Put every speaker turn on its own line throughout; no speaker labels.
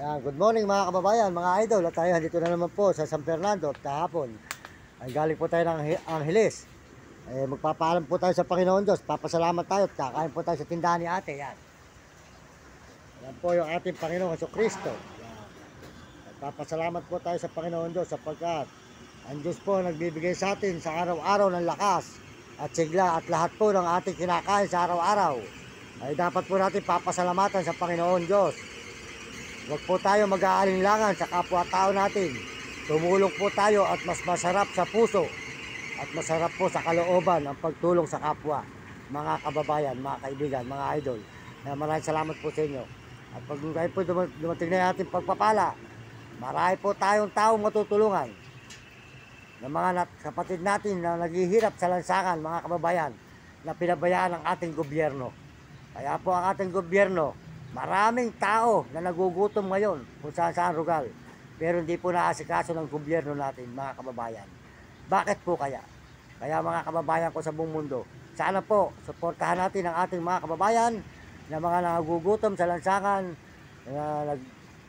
Ayan, good morning mga kababayan, mga idol. At tayo dito na naman po sa San Fernando kahapon. Ay galing po tayo ng Angeles. Magpapaalam po tayo sa Panginoon Diyos. Papasalamat tayo at kakain po tayo sa tindahan ni ate. Yan. Yan po yung ating Panginoong Jesucristo. Papasalamat po tayo sa Panginoon Diyos sapagkat ang Diyos po nagbibigay sa atin sa araw-araw ng lakas at sigla at lahat po ng ating kinakain sa araw-araw ay dapat po natin papasalamatan sa Panginoon Diyos. Huwag po tayo mag-aalinlangan sa kapwa-tao natin. Tumulong po tayo at mas masarap sa puso at masarap po sa kalooban ang pagtulong sa kapwa. Mga kababayan, mga kaibigan, mga idol. Maraming salamat po sa inyo. At pag kayo po dumating na ating pagpapala, marami po tayong taong matutulungan ng mga kapatid natin na naghihirap sa lansangan, mga kababayan, na pinabayaan ng ating gobyerno. Kaya po ang ating gobyerno, maraming tao na nagugutom ngayon kung saan lugar. Pero hindi po naasikaso ng gobyerno natin, mga kababayan. Bakit po kaya? Kaya mga kababayan ko sa buong mundo, sana po, suportahan natin ang ating mga kababayan na mga nagugutom sa lansangan,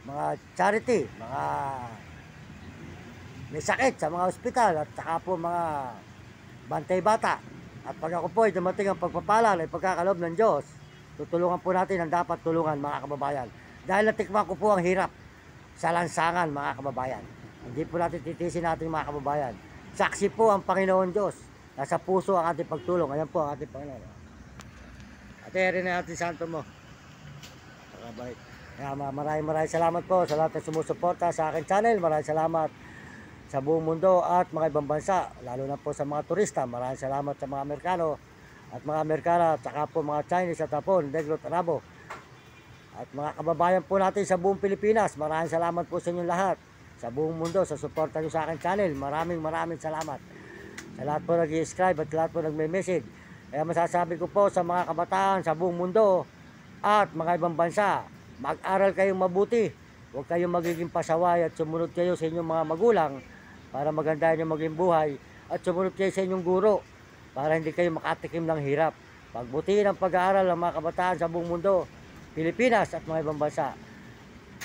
mga charity, mga may sakit sa mga ospital at saka po mga bantay bata. At pag ako po ay dumating ang pagpapala ay pagkakalob ng Diyos, tutulungan po natin ang dapat tulungan, mga kababayan. Dahil natikman ko po ang hirap sa lansangan, mga kababayan. Hindi po natin titisin natin, mga kababayan. Saksi po ang Panginoon Diyos. Nasa puso ang ating pagtulong. Ayan po ang ating Panginoon. At rin na ating santo mo. Makabait. Maraming salamat po sa lahat na sumusuporta sa aking channel. Maraming salamat sa buong mundo at mga ibang bansa. Lalo na po sa mga turista. Maraming salamat sa mga Amerikano at mga Amerikana, at saka po mga Chinese at Hapon, Negro at Arabo. At mga kababayan po natin sa buong Pilipinas, maraming salamat po sa inyong lahat. Sa buong mundo, sa suporta nyo sa akin channel, maraming salamat. Sa lahat po nag-i-subscribe at lahat po nagme-message. Kaya masasabi ko po sa mga kabataan sa buong mundo at mga ibang bansa, mag-aral kayong mabuti. Huwag kayong magiging pasaway at sumunod kayo sa inyong mga magulang para magandahin yung maging buhay. At sumunod kayo sa inyong guro para hindi kayo makatikim ng hirap. Pagbutihin ang pag-aaral ng mga kabataan sa buong mundo, Pilipinas at mga ibang bansa.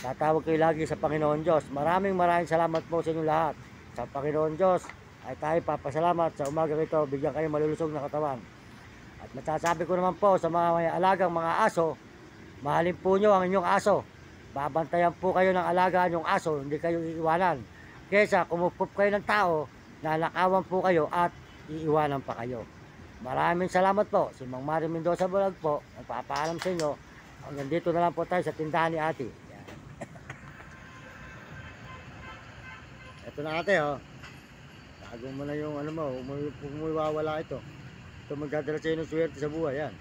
Tatawag kayo lagi sa Panginoon Diyos. Maraming salamat po sa inyong lahat. Sa Panginoon Diyos ay tayo papasalamat sa umaga ito. Bigyan kayo malulusog na katawan. At masasabi ko naman po sa mga may alagang mga aso, mahalin po nyo ang inyong aso. Babantayan po kayo ng alagaan yung aso, hindi kayo iiwanan. Kesa kumupup kayo ng tao, nanakawan po kayo at iiwanan pa kayo. Maraming salamat po. Si Mang Mario Mendoza Vlog po, nagpapaalam sa inyo. Hanggang dito na lang po tayo sa tindahan ni ate. Yan. Ito na ate, oh. Tago mo na yung ano mo, huwag mo iwawala ito. Ito magdadala sa inyo ng swerte sa buhay, yan.